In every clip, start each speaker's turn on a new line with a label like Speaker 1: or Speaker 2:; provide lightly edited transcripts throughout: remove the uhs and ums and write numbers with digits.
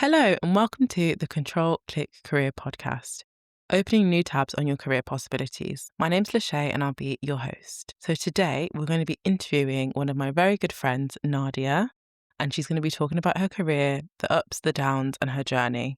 Speaker 1: Hello, and welcome to the Ctrl Click Career podcast, opening new tabs on your career possibilities. My name's Lachey, and I'll be your host. So today we're going to be interviewing one of my very good friends, Nadia, and she's going to be talking about her career, the ups, the downs, and her journey.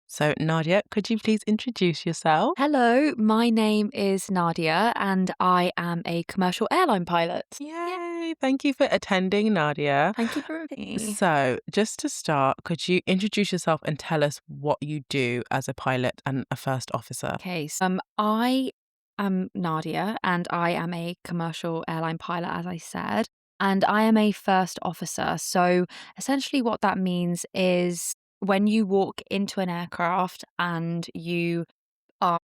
Speaker 1: So Nadia, could you please introduce yourself?
Speaker 2: Hello, my name is Nadia and I am a commercial airline pilot.
Speaker 1: Yay! Thank you for attending, Nadia.
Speaker 2: Thank you for having me.
Speaker 1: So, just to start, could you introduce yourself and tell us what you do as a pilot and a first officer?
Speaker 2: Okay, so I am Nadia and I am a commercial airline pilot, as I said, and I am a first officer. So essentially what that means is when you walk into an aircraft and you are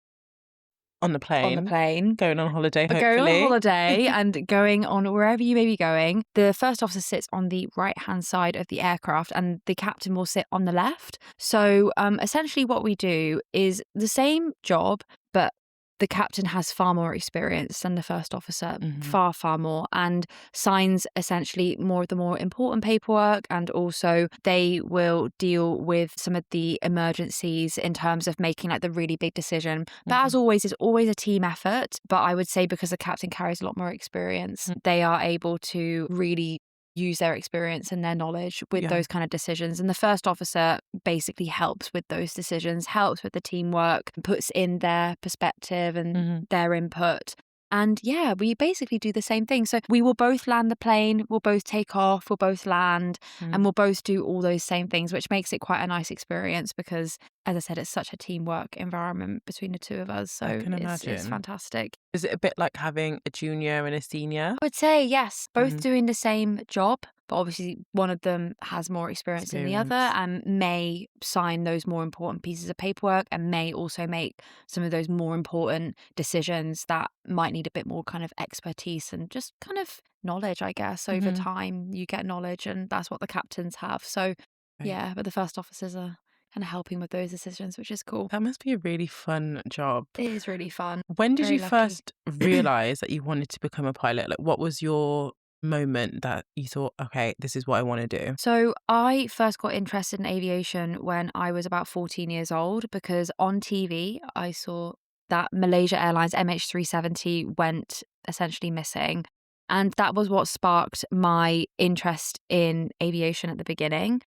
Speaker 1: On the
Speaker 2: on the plane,
Speaker 1: going on holiday,
Speaker 2: going
Speaker 1: hopefully.
Speaker 2: on holiday and going on wherever you may be going, the first officer sits on the right-hand side of the aircraft and the captain will sit on the left. So essentially what we do is the same job, but the captain has far more experience than the first officer, far more, and signs essentially more of the more important paperwork. And also they will deal with some of the emergencies in terms of making like the really big decision. But as always, it's always a team effort. But I would say because the captain carries a lot more experience, they are able to really use their experience and their knowledge with those kind of decisions. And the first officer basically helps with those decisions, helps with the teamwork, puts in their perspective and their input. And yeah, we basically do the same thing. So we will both land the plane, we'll both take off, we'll both land, and we'll both do all those same things, which makes it quite a nice experience because, as I said, it's such a teamwork environment between the two of us. So
Speaker 1: I can
Speaker 2: it's
Speaker 1: imagine.
Speaker 2: fantastic.
Speaker 1: Is it a bit like having a junior and a senior?
Speaker 2: I would say yes, both doing the same job, but obviously one of them has more experience than the other and may sign those more important pieces of paperwork and may also make some of those more important decisions that might need a bit more kind of expertise and just kind of knowledge, I guess. Over time, you get knowledge and that's what the captains have. So yeah, but the first officers are kind of helping with those decisions, which is cool.
Speaker 1: That must be a really fun job.
Speaker 2: It is really fun.
Speaker 1: When did
Speaker 2: Very
Speaker 1: you
Speaker 2: lucky.
Speaker 1: first realize that you wanted to become a pilot? Like, what was your moment that you thought, okay, this is what I want to do?
Speaker 2: So I first got interested in aviation when I was about 14 years old because on TV I saw that Malaysia Airlines MH370 went essentially missing. And that was what sparked my interest in aviation at the beginning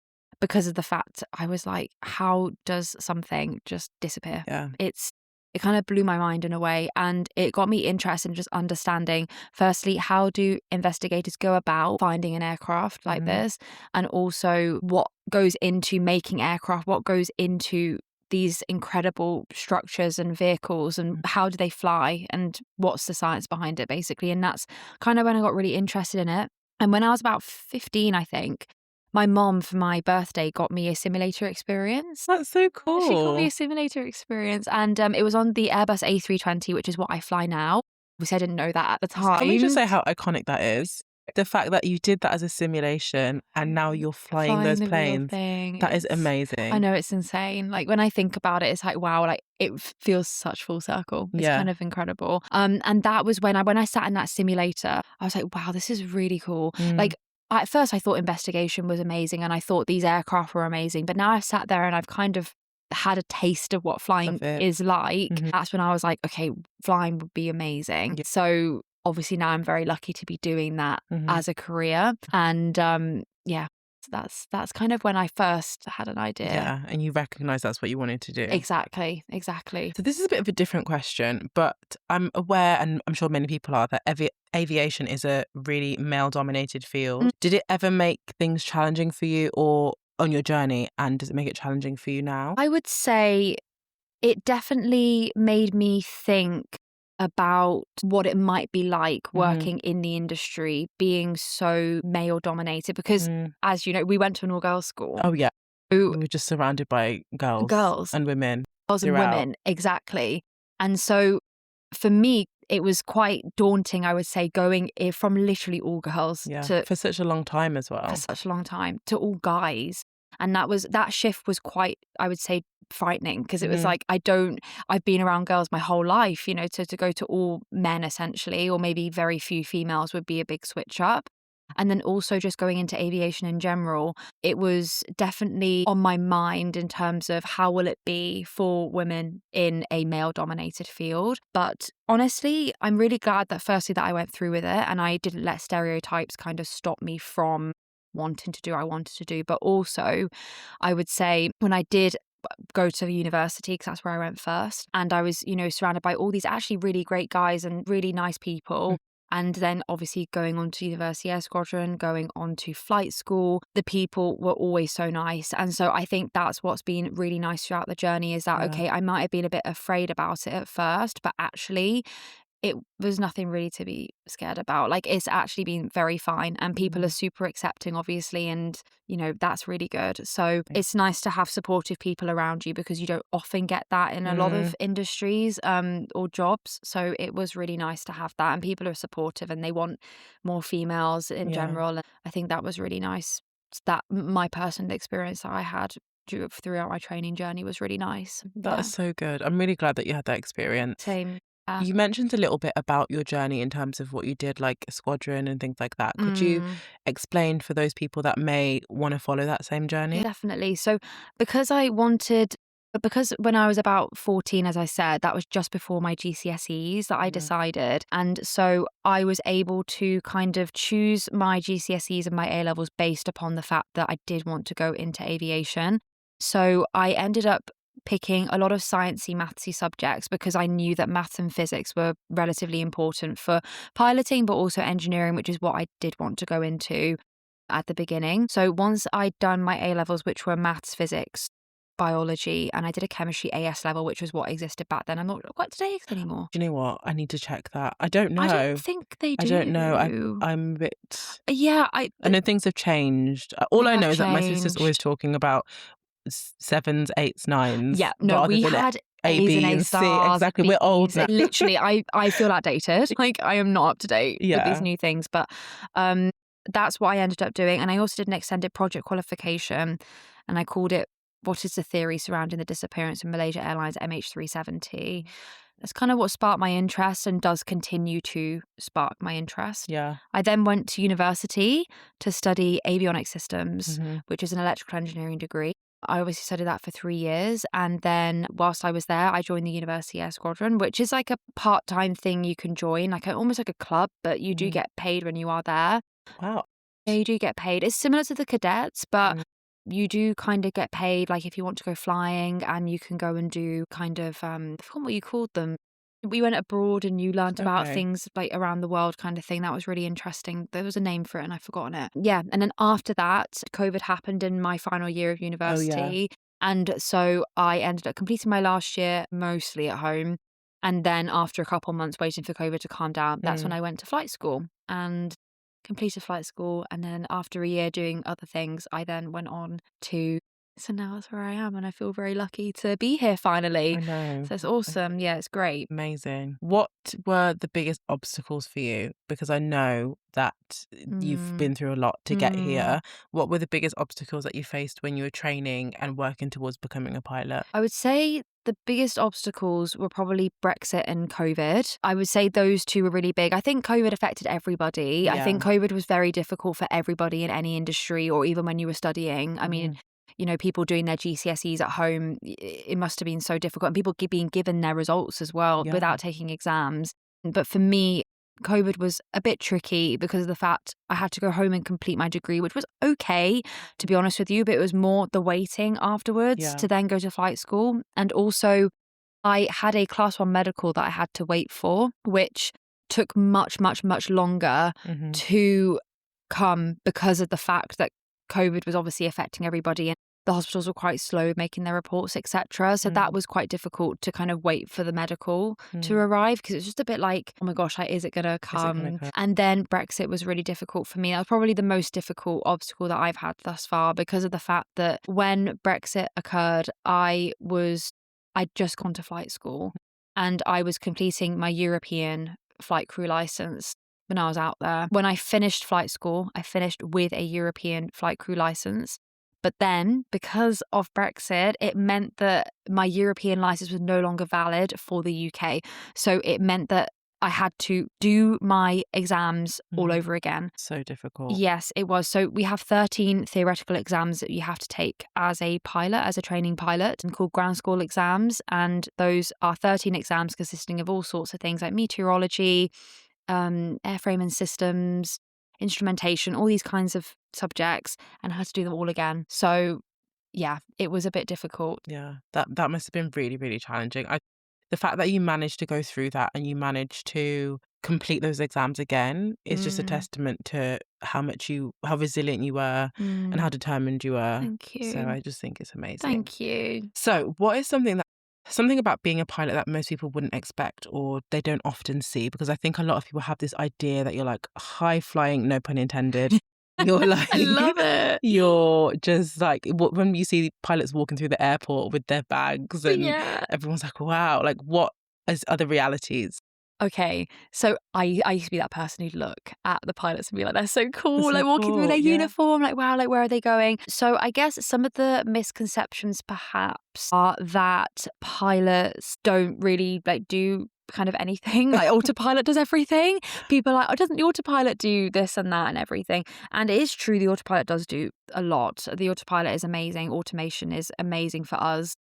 Speaker 2: because of the fact I was like, how does something just disappear?
Speaker 1: Yeah.
Speaker 2: It kind of blew my mind in a way, and it got me interested in just understanding, firstly, how do investigators go about finding an aircraft like this, and also what goes into making aircraft, what goes into these incredible structures and vehicles, and how do they fly, and what's the science behind it, basically. And that's kind of when I got really interested in it. And when I was about 15, I think, my mom, for my birthday, got me a simulator experience.
Speaker 1: That's so cool.
Speaker 2: She got me a simulator experience, and it was on the Airbus A320, which is what I fly now. Obviously, I didn't know that at the time.
Speaker 1: Can we just say how iconic that is? The fact that you did that as a simulation and now you're flying those
Speaker 2: the real
Speaker 1: planes.
Speaker 2: thing.
Speaker 1: That is amazing.
Speaker 2: I know, it's insane. Like when I think about it, it's like, wow, like it feels such full circle. It's kind of incredible. And that was when I sat in that simulator, I was like, wow, this is really cool. Like at first I thought investigation was amazing and I thought these aircraft were amazing, but now I've sat there and I've kind of had a taste of what flying is like. That's when I was like, okay, flying would be amazing. So obviously now I'm very lucky to be doing that as a career. And that's kind of when I first had an idea.
Speaker 1: Yeah, and you recognize that's what you wanted to do.
Speaker 2: Exactly.
Speaker 1: So this is a bit of a different question, but I'm aware, and I'm sure many people are, that aviation is a really male-dominated field. Did it ever make things challenging for you or on your journey, and does it make it challenging for you now?
Speaker 2: I would say it definitely made me think about what it might be like working in the industry, being so male dominated, because as you know, we went to an all-girls school.
Speaker 1: Oh yeah, we were just surrounded by girls and women.
Speaker 2: Girls and women, exactly. And so for me, it was quite daunting, I would say, going from literally all girls to
Speaker 1: for such a long time as well.
Speaker 2: For such a long time to all guys. And that shift was quite, I would say, frightening, because it was like, I've been around girls my whole life, you know, to go to all men essentially, or maybe very few females would be a big switch up. And then also just going into aviation in general, it was definitely on my mind in terms of how will it be for women in a male-dominated field. But honestly, I'm really glad that firstly that I went through with it and I didn't let stereotypes kind of stop me from wanting to do what I wanted to do. But also, I would say when I did go to university, because that's where I went first, and I was, surrounded by all these actually really great guys and really nice people. And then obviously going on to University Air Squadron, going on to flight school, the people were always so nice. And so I think that's what's been really nice throughout the journey is that, okay, I might have been a bit afraid about it at first, but actually it was nothing really to be scared about. Like, it's actually been very fine and people are super accepting, obviously. And, that's really good. So it's nice to have supportive people around you because you don't often get that in a lot of industries or jobs. So it was really nice to have that. And people are supportive and they want more females in general. And I think that was really nice. That my personal experience that I had throughout my training journey was really nice.
Speaker 1: That's so good. I'm really glad that you had that experience.
Speaker 2: Same.
Speaker 1: You mentioned a little bit about your journey in terms of what you did, like a squadron and things like that. Could you explain for those people that may want to follow that same journey?
Speaker 2: Definitely. So because when I was about 14, as I said, that was just before my GCSEs that I decided. And so I was able to kind of choose my GCSEs and my A-levels based upon the fact that I did want to go into aviation. So I ended up picking a lot of sciencey, mathsy subjects because I knew that maths and physics were relatively important for piloting, but also engineering, which is what I did want to go into at the beginning. So once I'd done my A-levels, which were maths, physics, biology, and I did a chemistry AS level, which was what existed back then. I'm not quite today anymore.
Speaker 1: Do you know what? I need to check that. I don't know.
Speaker 2: I don't think they do.
Speaker 1: I don't know. I'm a bit...
Speaker 2: Yeah.
Speaker 1: I know things have changed. All I know is that my sister's always talking about sevens, eights, nines.
Speaker 2: Yeah, no, we had
Speaker 1: A, B, and C. Exactly. We're old now.
Speaker 2: Literally, I feel outdated. Like, I am not up to date with these new things. But that's what I ended up doing. And I also did an extended project qualification, and I called it "What is the Theory Surrounding the Disappearance of Malaysia Airlines MH370?" That's kind of what sparked my interest and does continue to spark my interest.
Speaker 1: Yeah.
Speaker 2: I then went to university to study avionics systems, which is an electrical engineering degree. I obviously studied that for 3 years. And then whilst I was there, I joined the University Air Squadron, which is like a part-time thing you can join, like almost like a club, but you do get paid when you are there.
Speaker 1: Wow.
Speaker 2: Yeah, you do get paid. It's similar to the cadets, but you do kind of get paid, like if you want to go flying, and you can go and do kind of, I forgot what you called them. We went abroad and you learned about things like around the world kind of thing. That was really interesting. There was a name for it and I've forgotten it. Yeah. And then after that, COVID happened in my final year of university. And so I ended up completing my last year mostly at home. And then after a couple months waiting for COVID to calm down, that's when I went to flight school and completed flight school. And then after a year doing other things, I then went on to... So now that's where I am, and I feel very lucky to be here finally.
Speaker 1: I know.
Speaker 2: So it's awesome. Yeah, it's great.
Speaker 1: Amazing. What were the biggest obstacles for you? Because I know that you've been through a lot to get here. What were the biggest obstacles that you faced when you were training and working towards becoming a pilot?
Speaker 2: I would say the biggest obstacles were probably Brexit and COVID. I would say those two were really big. I think COVID affected everybody. I think COVID was very difficult for everybody in any industry or even when you were studying. I mean, people doing their GCSEs at home, it must have been so difficult. And people being given their results as well without taking exams. But for me, COVID was a bit tricky because of the fact I had to go home and complete my degree, which was okay, to be honest with you. But it was more the waiting afterwards to then go to flight school. And also, I had a class 1 medical that I had to wait for, which took much, much, much longer to come because of the fact that COVID was obviously affecting everybody and the hospitals were quite slow making their reports, etc. So that was quite difficult to kind of wait for the medical to arrive because it's just a bit like, oh my gosh, like, is it going to come? And then Brexit was really difficult for me. That was probably the most difficult obstacle that I've had thus far because of the fact that when Brexit occurred, I'd just gone to flight school and I was completing my European flight crew license. When I was out there, when I finished flight school, I finished with a European flight crew license. But then because of Brexit, it meant that my European license was no longer valid for the UK. So it meant that I had to do my exams all over again.
Speaker 1: So difficult.
Speaker 2: Yes, it was. So we have 13 theoretical exams that you have to take as a pilot, as a training pilot, and called ground school exams. And those are 13 exams consisting of all sorts of things like meteorology, airframe and systems, instrumentation, all these kinds of subjects, and I had to do them all again. So yeah, it was a bit difficult.
Speaker 1: Yeah, that must have been really, really challenging. The fact that you managed to go through that and you managed to complete those exams again is just a testament to how resilient you were and how determined you were.
Speaker 2: Thank you.
Speaker 1: So I just think it's amazing.
Speaker 2: Thank you.
Speaker 1: So what is something about being a pilot that most people wouldn't expect or they don't often see? Because I think a lot of people have this idea that you're like high flying, no pun intended. You're like,
Speaker 2: I love it.
Speaker 1: You're just like, when you see pilots walking through the airport with their bags and everyone's like, wow, like what are the realities?
Speaker 2: Okay, so I used to be that person who'd look at the pilots and be like, they're so cool,
Speaker 1: So
Speaker 2: like walking through
Speaker 1: cool,
Speaker 2: their
Speaker 1: yeah.
Speaker 2: uniform, like wow, like where are they going? So I guess some of the misconceptions perhaps are that pilots don't really like do kind of anything, like autopilot does everything. People are like, oh, doesn't the autopilot do this and that and everything? And it is true, the autopilot does do a lot. The autopilot is amazing. Automation is amazing for us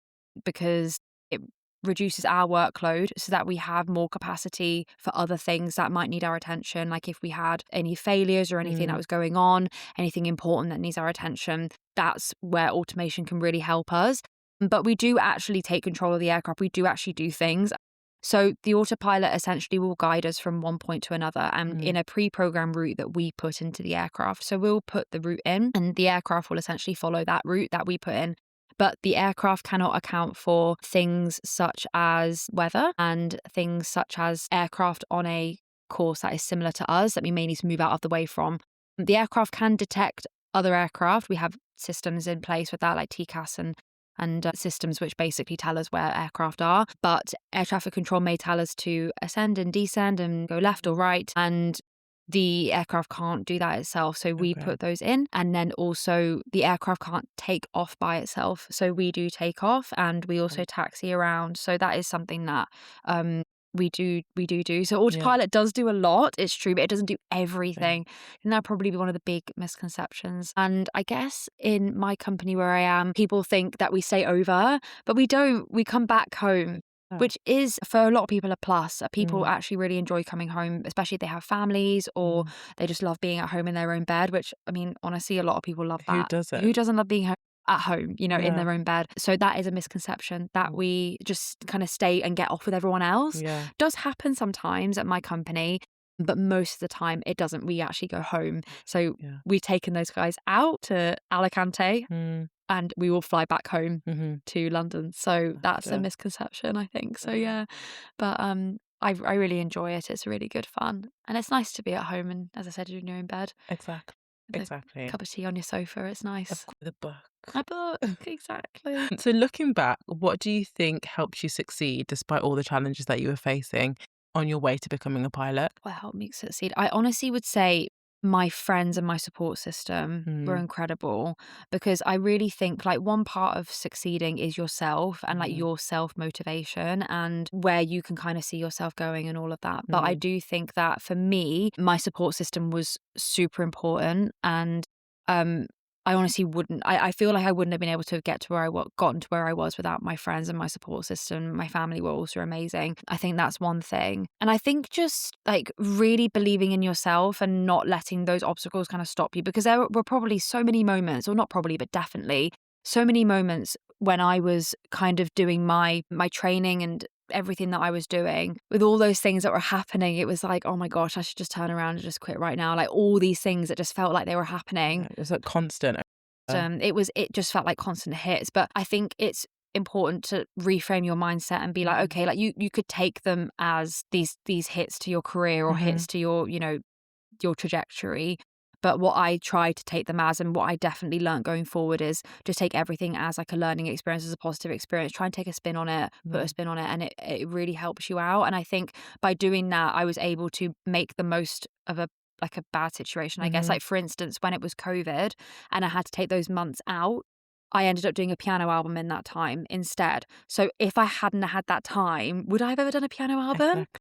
Speaker 2: because it reduces our workload so that we have more capacity for other things that might need our attention. Like if we had any failures or anything that was going on, anything important that needs our attention, that's where automation can really help us. But we do actually take control of the aircraft. We do actually do things. So the autopilot essentially will guide us from one point to another and in a pre-programmed route that we put into the aircraft. So we'll put the route in and the aircraft will essentially follow that route that we put in. But the aircraft cannot account for things such as weather and things such as aircraft on a course that is similar to us that we may need to move out of the way from. The aircraft can detect other aircraft. We have systems in place with that, like TCAS and systems which basically tell us where aircraft are. But air traffic control may tell us to ascend and descend and go left or right. And the aircraft can't do that itself. So we put those in. And then also the aircraft can't take off by itself. So we do take off and we also taxi around. So that is something that we do. So autopilot does do a lot, it's true, but it doesn't do everything. And that'd probably be one of the big misconceptions. And I guess in my company where I am, people think that we stay over, but we don't. We come back home. Which is, for a lot of people, a plus. People actually really enjoy coming home, especially if they have families or they just love being at home in their own bed, which, I mean, honestly, a lot of people love that.
Speaker 1: Who doesn't?
Speaker 2: Who doesn't love being at home, in their own bed? So that is a misconception, that we just kind of stay and get off with everyone else.
Speaker 1: Yeah.
Speaker 2: Does happen sometimes at my company, but most of the time it doesn't. We actually go home. So we've taken those guys out to Alicante. And we will fly back home to London. So that's a misconception, I think. So yeah, but I really enjoy it. It's really good fun, and it's nice to be at home. And as I said, you're in your own bed.
Speaker 1: Exactly. Exactly.
Speaker 2: Cup of tea on your sofa. It's nice.
Speaker 1: The book.
Speaker 2: A book, exactly.
Speaker 1: So looking back, what do you think helped you succeed despite all the challenges that you were facing on your way to becoming a pilot?
Speaker 2: What helped me succeed? I honestly would say my friends and my support system were incredible, because I really think like one part of succeeding is yourself and like your self-motivation and where you can kind of see yourself going and all of that. But I do think that for me, my support system was super important, and I honestly wouldn't. I feel like I wouldn't have been able to get to where gotten to where I was without my friends and my support system. My family were also amazing. I think that's one thing. And I think just like really believing in yourself and not letting those obstacles kind of stop you, because there were probably so many moments, or not probably, but definitely so many moments when I was kind of doing my training and everything that I was doing, with all those things that were happening, it was like, oh my gosh, I should just turn around and just quit right now. Like all these things that just felt like they were happening.
Speaker 1: It was like constant.
Speaker 2: It just felt like constant hits. But I think it's important to reframe your mindset and be like, okay, like you could take them as these hits to your career or hits to your, your trajectory. But what I try to take them as, and what I definitely learned going forward, is just take everything as like a learning experience, as a positive experience. Try and take a spin on it, put a spin on it, and it really helps you out. And I think by doing that, I was able to make the most of a bad situation, I guess. Like for instance, when it was COVID and I had to take those months out, I ended up doing a piano album in that time instead. So if I hadn't had that time, would I have ever done a piano album?
Speaker 1: Exactly.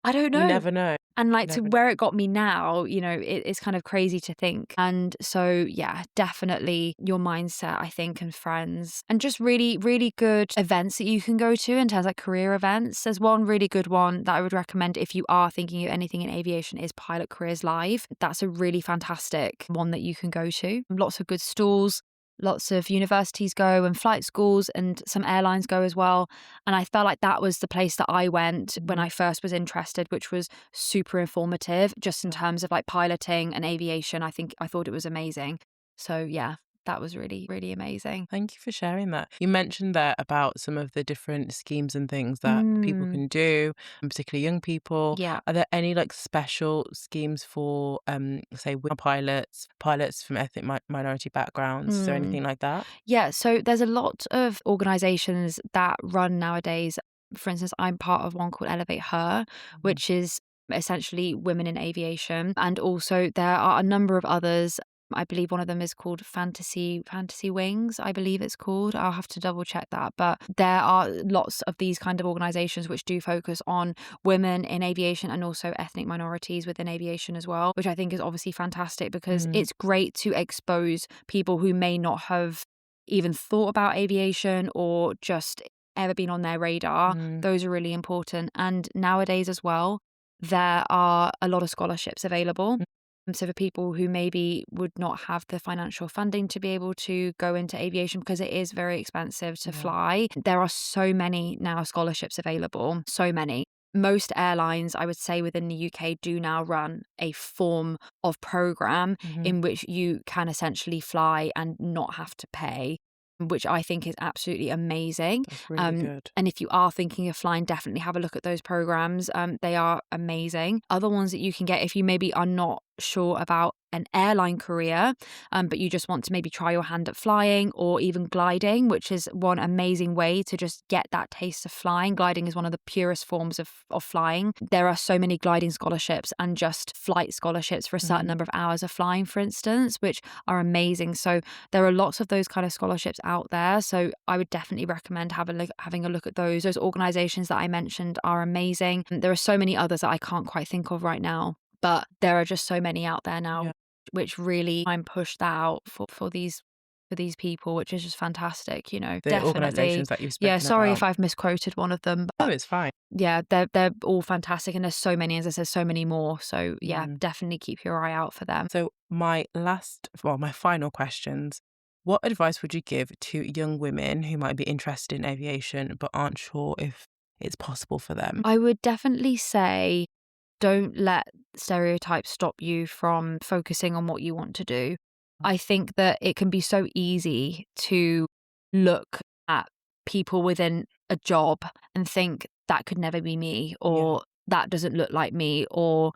Speaker 2: I don't
Speaker 1: You
Speaker 2: know.
Speaker 1: never know.
Speaker 2: And
Speaker 1: You
Speaker 2: like to
Speaker 1: never know.
Speaker 2: where it got me now, it's kind of crazy to think. And so, yeah, definitely your mindset, I think, and friends, and just really, really good events that you can go to in terms of like career events. There's one really good one that I would recommend if you are thinking of anything in aviation is Pilot Careers Live. That's a really fantastic one that you can go to. Lots of good stalls. Lots of universities go and flight schools and some airlines go as well. And I felt like that was the place that I went when I first was interested, which was super informative just in terms of like piloting and aviation. I thought it was amazing. So yeah, that was really, really amazing.
Speaker 1: Thank you for sharing that. You mentioned there about some of the different schemes and things that people
Speaker 2: Mm,
Speaker 1: can do, and particularly young people.
Speaker 2: yeah.
Speaker 1: Are there any like special schemes for, say, women pilots from ethnic minority backgrounds? Is there
Speaker 2: Mm.
Speaker 1: anything like that?
Speaker 2: Yeah, so there's a lot of organizations that run nowadays. For instance, I'm part of one called Elevate Her,
Speaker 1: Mhm.
Speaker 2: which is essentially women in aviation. And also there are a number of others. I believe one of them is called Fantasy Wings, I believe it's called. I'll have to double check that. But there are lots of these kind of organizations which do focus on women in aviation and also ethnic minorities within aviation as well, which I think is obviously fantastic because
Speaker 1: Mm,
Speaker 2: it's great to expose people who may not have even thought about aviation or just ever been on their radar.
Speaker 1: mm,
Speaker 2: Those are really important. And nowadays as well, there are a lot of scholarships available.
Speaker 1: mm,
Speaker 2: So for people who maybe would not have the financial funding to be able to go into aviation because it is very expensive to
Speaker 1: yeah.
Speaker 2: fly, there are so many now scholarships available, so many. Most airlines, I would say within the UK, do now run a form of program
Speaker 1: Mhm.
Speaker 2: in which you can essentially fly and not have to pay, which I think is absolutely amazing.
Speaker 1: That's really good.
Speaker 2: And if you are thinking of flying, definitely have a look at those programs. They are amazing. Other ones that you can get if you maybe are not sure about an airline career, but you just want to maybe try your hand at flying or even gliding, which is one amazing way to just get that taste of flying. Gliding is one of the purest forms of flying. There are so many gliding scholarships and just flight scholarships for a certain
Speaker 1: Mhm.
Speaker 2: number of hours of flying, for instance, which are amazing. So there are lots of those kind of scholarships out there. So I would definitely recommend having a look at those. Those organizations that I mentioned are amazing. There are so many others that I can't quite think of right now, but there are just so many out there now
Speaker 1: Yeah.
Speaker 2: which really try and push that out for these people, which is just fantastic,
Speaker 1: The
Speaker 2: definitely.
Speaker 1: organizations that you've
Speaker 2: Yeah,
Speaker 1: spoken
Speaker 2: sorry if
Speaker 1: about.
Speaker 2: I've misquoted one of them,
Speaker 1: No,
Speaker 2: but
Speaker 1: it's fine.
Speaker 2: yeah, they're all fantastic and there's so many, as I said, so many more. So yeah,
Speaker 1: Mm.
Speaker 2: definitely keep your eye out for them.
Speaker 1: So my final questions. What advice would you give to young women who might be interested in aviation but aren't sure if it's possible for them?
Speaker 2: I would definitely say don't let stereotypes stop you from focusing on what you want to do. I think that it can be so easy to look at people within a job and think that could never be me,
Speaker 1: Yeah.
Speaker 2: or that doesn't look like me, or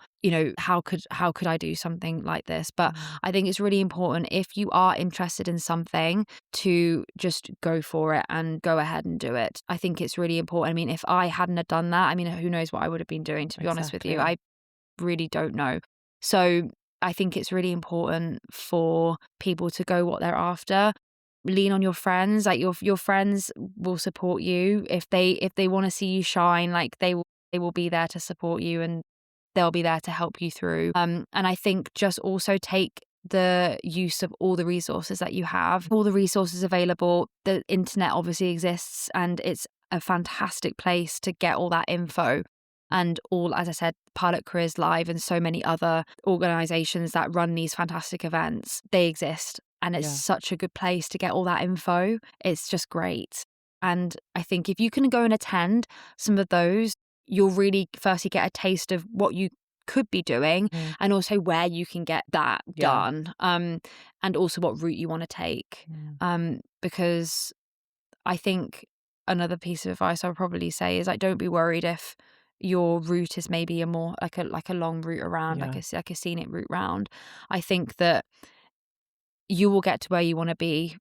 Speaker 2: how could I do something like this. But
Speaker 1: Mm.
Speaker 2: I think it's really important if you are interested in something to just go for it and go ahead and do it. I think it's really important. I mean, if I hadn't have done that, I mean, who knows what I would have been doing, to be honest with you.
Speaker 1: Exactly.
Speaker 2: I really don't know. So I think it's really important for people to go what they're after. Lean on your friends. Like your friends will support you if they want to see you shine. Like they will be there to support you and they'll be there to help you through. And I think just also take the use of all the resources that you have, all the resources available. The internet obviously exists and it's a fantastic place to get all that info. And all, as I said, Pilot Careers Live and so many other organizations that run these fantastic events, they exist. And it's
Speaker 1: Yeah.
Speaker 2: such a good place to get all that info. It's just great. And I think if you can go and attend some of those, you'll really firstly get a taste of what you could be doing
Speaker 1: Mm.
Speaker 2: and also where you can get that
Speaker 1: Yeah.
Speaker 2: done, and also what route you want to take,
Speaker 1: Mm.
Speaker 2: because I think another piece of advice I would probably say is like don't be worried if your route is maybe a more like a long route around,
Speaker 1: Yeah.
Speaker 2: like a scenic route round. I think that you will get to where you want to be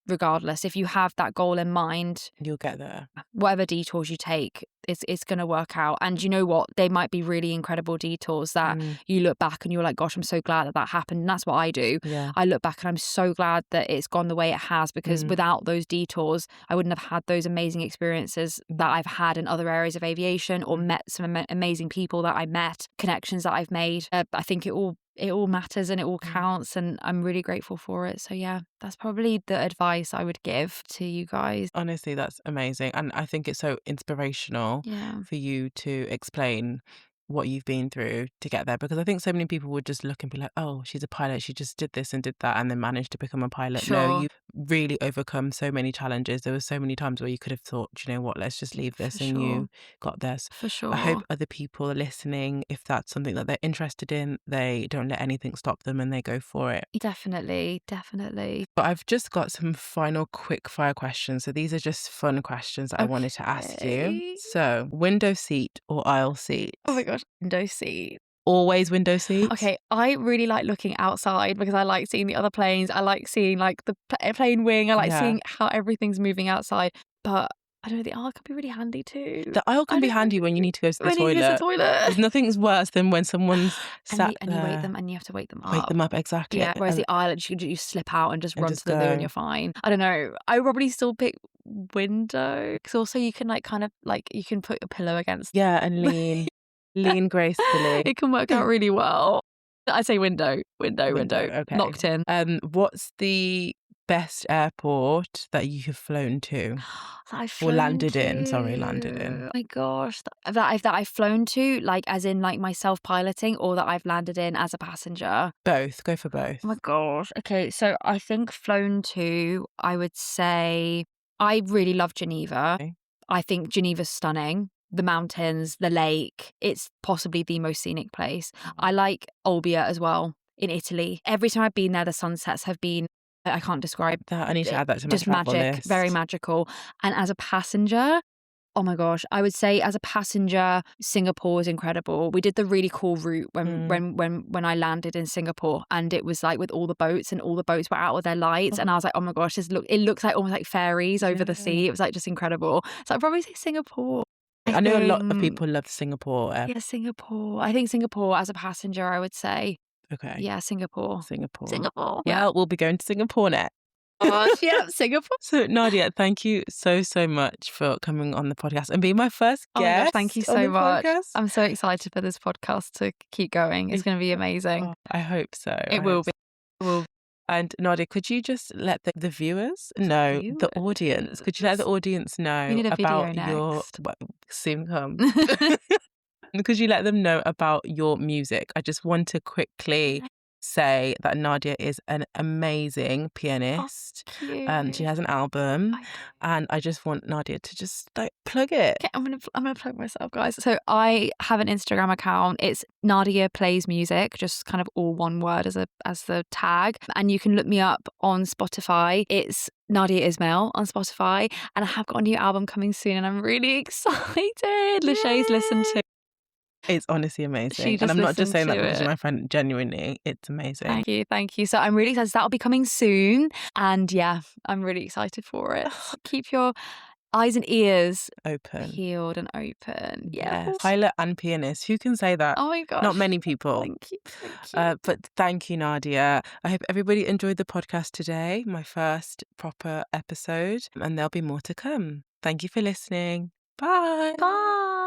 Speaker 2: regardless. If you have that goal in mind,
Speaker 1: You'll get there.
Speaker 2: whatever detours you take, it's going to work out. And you know what? They might be really incredible detours that you look back and you're like, gosh, I'm so glad that happened. And that's what I do.
Speaker 1: Yeah.
Speaker 2: I look back and I'm so glad that it's gone the way it has, because without those detours, I wouldn't have had those amazing experiences that I've had in other areas of aviation, or met some amazing people that I met, connections that I've made. I think it all matters and it all counts, and I'm really grateful for it. So yeah, that's probably the advice I would give to you guys.
Speaker 1: Honestly, that's amazing. And I think it's so inspirational for you to explain what you've been through to get there, because I think so many people would just look and be like, oh, she's a pilot, she just did this and did that and then managed to become a pilot. No, you really overcome so many challenges. There were so many times where you could have thought, you know what, let's just leave this, and you got this.
Speaker 2: For sure.
Speaker 1: I hope other people are listening. If that's something that they're interested in, they don't let anything stop them and they go for it.
Speaker 2: Definitely.
Speaker 1: But I've just got some final quick fire questions. So these are just fun questions that I wanted to ask you. So, window seat or aisle seat?
Speaker 2: Oh my gosh, window seat.
Speaker 1: Always window seat?
Speaker 2: Okay, I really like looking outside because I like seeing the other planes. I like seeing like the plane wing. I like seeing how everything's moving outside. But I don't know, the aisle can be really handy too.
Speaker 1: The aisle can be handy when you need to go to the toilet. There's nothing's worse than when someone's sat
Speaker 2: and you wait them, and you have to wake them up.
Speaker 1: Wake them up, exactly.
Speaker 2: Yeah, whereas the aisle, you slip out and just run to the loo and you're fine. I don't know. I would probably still pick window, because also you can you can put a pillow against.
Speaker 1: Yeah, and lean gracefully.
Speaker 2: It can work out really well. I'd say window. Okay. Locked in.
Speaker 1: What's the best airport that you have flown to?
Speaker 2: Or
Speaker 1: landed in.
Speaker 2: Oh my gosh. That I've flown to, like as in like myself piloting, or that I've landed in as a passenger?
Speaker 1: Both. Go for both.
Speaker 2: Oh my gosh. Okay, so I think flown to, I would say I really love Geneva.
Speaker 1: Okay.
Speaker 2: I think Geneva's stunning. The mountains, the lake, it's possibly the most scenic place. I like Olbia as well in Italy. Every time I've been there, the sunsets have been, I can't describe
Speaker 1: that. I need to add that to my
Speaker 2: just
Speaker 1: travel
Speaker 2: magic,
Speaker 1: list.
Speaker 2: very magical. And as a passenger, oh my gosh, I would say as a passenger, Singapore was incredible. We did the really cool route when I landed in Singapore, and it was like with all the boats, and all the boats were out with their lights, and I was like, oh my gosh, it looks like almost like fairies over the sea. It was like just incredible. So I'd probably say Singapore.
Speaker 1: I know a lot of people love Singapore.
Speaker 2: Yeah, Singapore. I think Singapore as a passenger, I would say.
Speaker 1: Okay.
Speaker 2: Yeah, Singapore.
Speaker 1: Yeah, we'll be going to Singapore next.
Speaker 2: Yeah, Singapore.
Speaker 1: So Nadia, thank you so much for coming on the podcast and being my first guest.
Speaker 2: Oh my gosh, thank you so much.
Speaker 1: Podcast.
Speaker 2: I'm so excited for this podcast to keep going. It's going to be amazing.
Speaker 1: I hope so.
Speaker 2: It will be.
Speaker 1: And Nadia, could you just let the viewers know, the audience, could you let the audience know about your, soon come. Could you let them know about your music? I just want to quickly say that Nadia is an amazing pianist. She has an album, and I just want Nadia to just like plug it.
Speaker 2: Okay, I'm gonna plug myself, guys. So I have an Instagram account. It's Nadia Plays Music, just kind of all one word as the tag, and you can look me up on Spotify. It's Nadia Ismail on Spotify, and I have got a new album coming soon, and I'm really excited. Lachey's listened to.
Speaker 1: It's honestly amazing. And I'm not just saying that because you're my friend. Genuinely, it's amazing.
Speaker 2: Thank you. So I'm really excited. That'll be coming soon. And yeah, I'm really excited for it. So keep your eyes and ears peeled and open.
Speaker 1: Yes. Pilot and pianist. Who can say that?
Speaker 2: Oh my gosh.
Speaker 1: Not many people.
Speaker 2: Thank you.
Speaker 1: But thank you, Nadia. I hope everybody enjoyed the podcast today, my first proper episode. And there'll be more to come. Thank you for listening. Bye.
Speaker 2: Bye.